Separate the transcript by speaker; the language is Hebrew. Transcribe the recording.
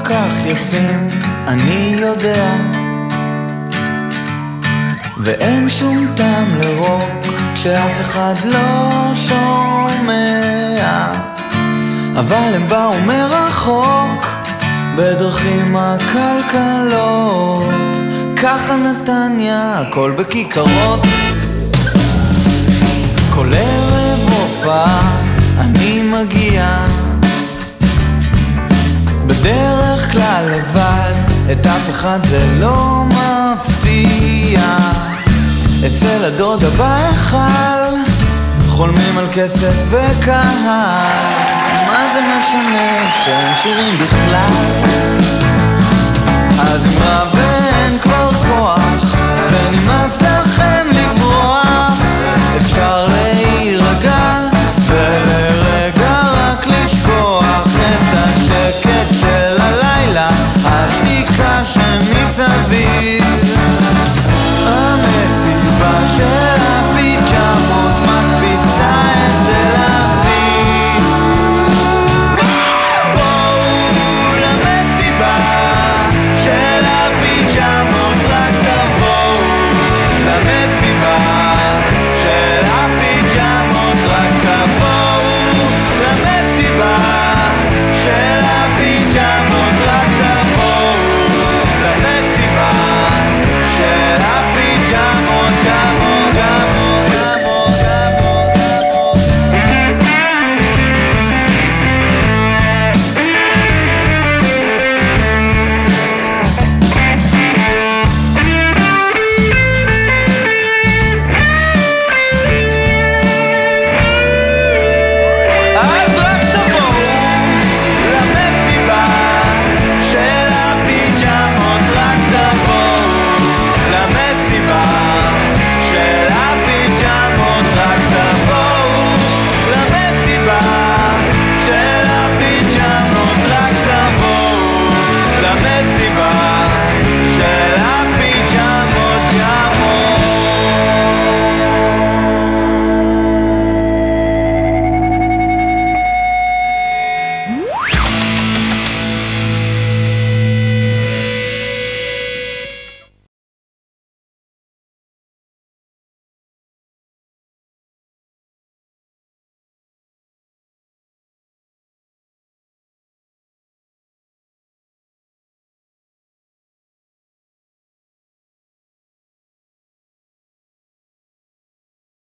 Speaker 1: כך יפים, אני יודע, ואין שום טעם לרוק כשאף אחד לא שומע, אבל הם באו מרחוק בדרכים הכלכלות, ככה נתניה, הכל בכיכרות. כל ערב הופעה אני מגיע, בדרך כלל לבד, את אף אחד זה לא מפתיע. אצל הדודה בהיכל חולמים על כסף וקהל, מה זה משנה שהם שירים בכלל? אז אם רב אין כבר כוח ונמאס